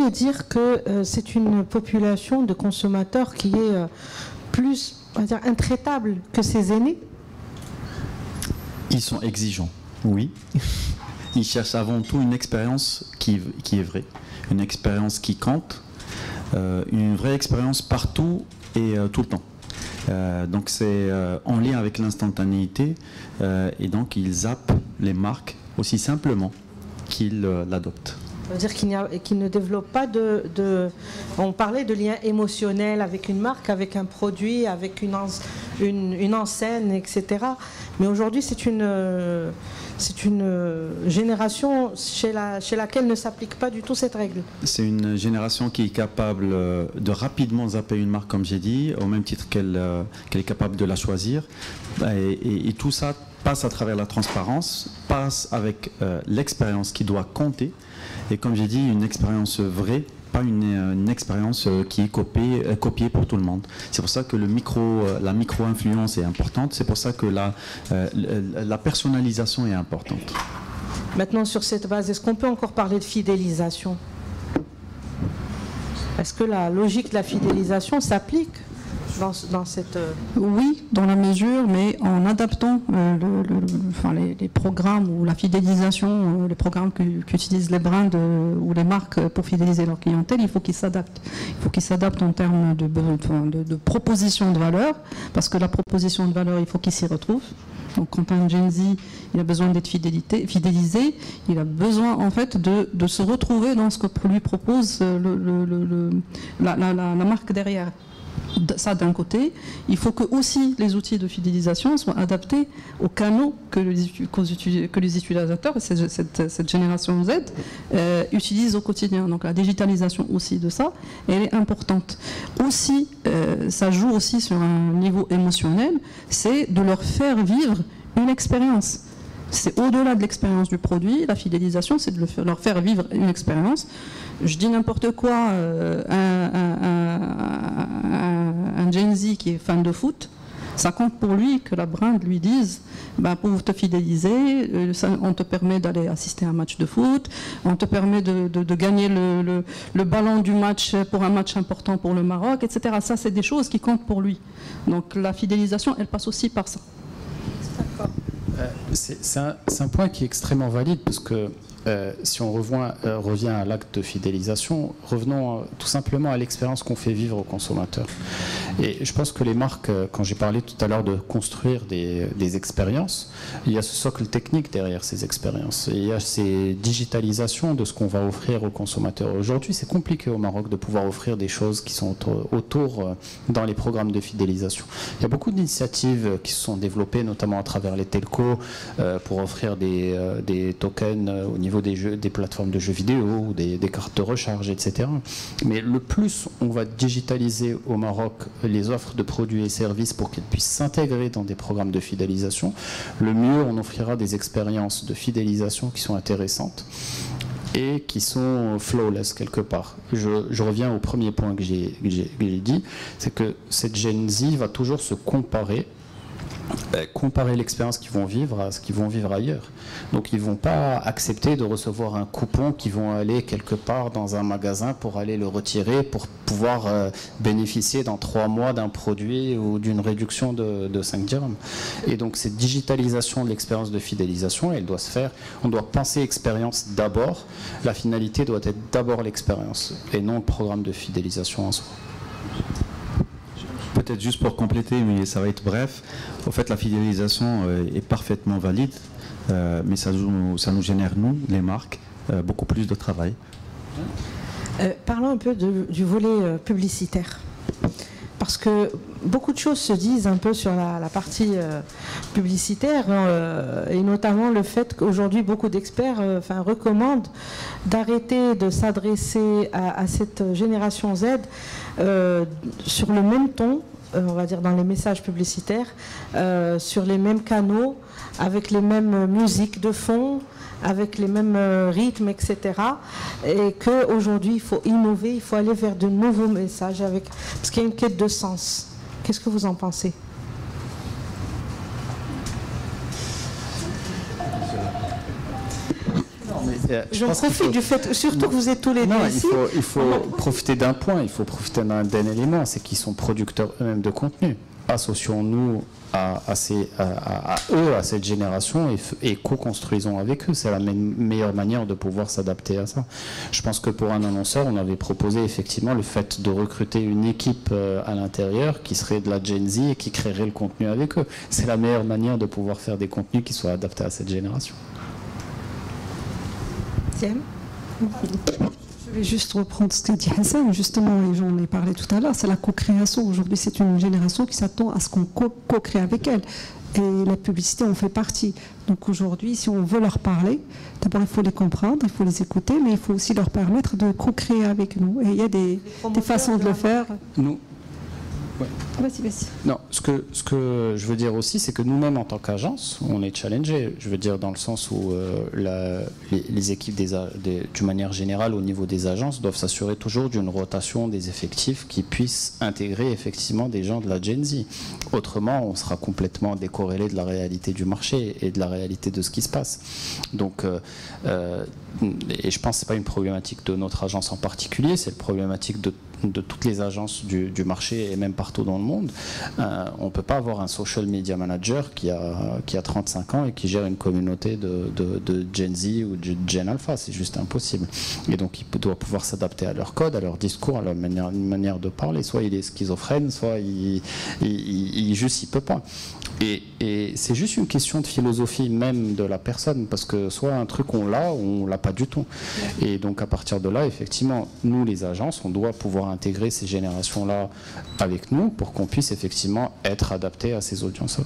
de dire que c'est une population de consommateurs qui est plus, on va dire, intraitable que ses aînés? Ils sont exigeants, oui. Ils cherchent avant tout une expérience qui est vraie, une expérience qui compte, une vraie expérience partout et tout le temps. Donc c'est en lien avec l'instantanéité et donc ils zappent les marques aussi simplement qu'ils l'adoptent. Ça veut dire qu'il ne développe pas On parlait de lien émotionnel avec une marque, avec un produit, avec une enseigne, etc. Mais aujourd'hui, c'est une génération chez laquelle ne s'applique pas du tout cette règle. C'est une génération qui est capable de rapidement zapper une marque, comme j'ai dit, au même titre qu'elle est capable de la choisir. Et tout ça passe à travers la transparence, passe avec l'expérience qui doit compter. Et comme j'ai dit, une expérience vraie, pas une expérience qui est copiée pour tout le monde. C'est pour ça que la micro-influence est importante, c'est pour ça que la personnalisation est importante. Maintenant, sur cette base, est-ce qu'on peut encore parler de fidélisation? Est-ce que la logique de la fidélisation s'applique dans cette... Oui, dans la mesure, mais en adaptant les programmes ou la fidélisation, les programmes qu'utilisent les brands ou les marques pour fidéliser leur clientèle, il faut qu'ils s'adaptent. Il faut qu'ils s'adaptent en termes de proposition de valeur, parce que la proposition de valeur, il faut qu'ils s'y retrouvent. Donc quand un Gen Z, il a besoin d'être fidélisé, il a besoin en fait de se retrouver dans ce que lui propose la marque derrière. Ça d'un côté, il faut que aussi les outils de fidélisation soient adaptés aux canaux que les utilisateurs, cette génération Z, utilisent au quotidien. Donc la digitalisation aussi de ça, elle est importante. Aussi, ça joue aussi sur un niveau émotionnel, c'est de leur faire vivre une expérience. C'est au-delà de l'expérience du produit, la fidélisation, c'est de leur faire vivre une expérience. Je dis n'importe quoi, un Gen Z qui est fan de foot, ça compte pour lui que la brand lui dise pour te fidéliser, on te permet d'aller assister à un match de foot, on te permet de gagner le ballon du match pour un match important pour le Maroc, etc. Ça, c'est des choses qui comptent pour lui. Donc la fidélisation, elle passe aussi par ça. C'est un point qui est extrêmement valide parce que si on revient à l'acte de fidélisation, revenons tout simplement à l'expérience qu'on fait vivre aux consommateurs. Et je pense que les marques, quand j'ai parlé tout à l'heure de construire des expériences, il y a ce socle technique derrière ces expériences. Et il y a ces digitalisations de ce qu'on va offrir aux consommateurs. Aujourd'hui, c'est compliqué au Maroc de pouvoir offrir des choses qui sont autour dans les programmes de fidélisation. Il y a beaucoup d'initiatives qui se sont développées, notamment à travers les telcos, pour offrir des tokens au niveau des plateformes de jeux vidéo, ou des cartes de recharge, etc. Mais le plus on va digitaliser au Maroc les offres de produits et services pour qu'ils puissent s'intégrer dans des programmes de fidélisation, le mieux on offrira des expériences de fidélisation qui sont intéressantes et qui sont flawless quelque part. Je reviens au premier point que j'ai dit, c'est que cette Gen Z va toujours se comparer l'expérience qu'ils vont vivre à ce qu'ils vont vivre ailleurs. Donc ils ne vont pas accepter de recevoir un coupon qu'ils vont aller quelque part dans un magasin pour aller le retirer pour pouvoir bénéficier dans 3 mois d'un produit ou d'une réduction de 5 dirhams. Et donc cette digitalisation de l'expérience de fidélisation, elle doit se faire, on doit penser expérience d'abord, la finalité doit être d'abord l'expérience et non le programme de fidélisation en soi. Peut-être juste pour compléter, mais ça va être bref. En fait, la fidélisation est parfaitement valide, mais ça nous génère, nous, les marques, beaucoup plus de travail. Parlons un peu du volet publicitaire. Parce que beaucoup de choses se disent un peu sur la partie publicitaire, et notamment le fait qu'aujourd'hui beaucoup d'experts recommandent d'arrêter de s'adresser à cette génération Z sur le même ton, on va dire dans les messages publicitaires, sur les mêmes canaux, avec les mêmes musiques de fond, avec les mêmes rythmes, etc. Et qu'aujourd'hui, il faut innover, il faut aller vers de nouveaux messages, parce qu'il y a une quête de sens. Qu'est-ce que vous en pensez ? J'en profite du fait, surtout que vous êtes tous les deux ici. Il faut profiter d'un point, il faut profiter d'un élément, c'est qu'ils sont producteurs eux-mêmes de contenu. Associons-nous à eux, à cette génération, et co-construisons avec eux. C'est la meilleure manière de pouvoir s'adapter à ça. Je pense que pour un annonceur, on avait proposé effectivement le fait de recruter une équipe à l'intérieur qui serait de la Gen Z et qui créerait le contenu avec eux. C'est la meilleure manière de pouvoir faire des contenus qui soient adaptés à cette génération. Tiens. Je vais juste reprendre ce qu'a dit Hassan, justement, et j'en ai parlé tout à l'heure, c'est la co-création. Aujourd'hui, c'est une génération qui s'attend à ce qu'on co-crée avec elle. Et la publicité en fait partie. Donc aujourd'hui, si on veut leur parler, d'abord il faut les comprendre, il faut les écouter, mais il faut aussi leur permettre de co-créer avec nous. Et il y a des façons de le faire. Nous. Ouais. Vas-y. Non, ce que je veux dire aussi, c'est que nous-mêmes, en tant qu'agence, on est challengés. Je veux dire dans le sens où les équipes, d'une manière générale, au niveau des agences, doivent s'assurer toujours d'une rotation des effectifs qui puissent intégrer effectivement des gens de la Gen Z. Autrement, on sera complètement décorrélé de la réalité du marché et de la réalité de ce qui se passe. Donc, et je pense que ce n'est pas une problématique de notre agence en particulier, c'est une problématique de toutes les agences du marché et même partout dans le monde. On ne peut pas avoir un social media manager qui a 35 ans et qui gère une communauté de Gen Z ou de Gen Alpha, c'est juste impossible. Et donc il doit pouvoir s'adapter à leur code, à leur discours, à leur manière de parler. Soit il est schizophrène, soit il peut pas. Et c'est juste une question de philosophie même de la personne, parce que soit un truc on l'a ou on l'a pas du tout. Et donc à partir de là, effectivement, nous les agences, on doit pouvoir intégrer ces générations-là avec nous pour qu'on puisse effectivement être adapté à ces audiences-là.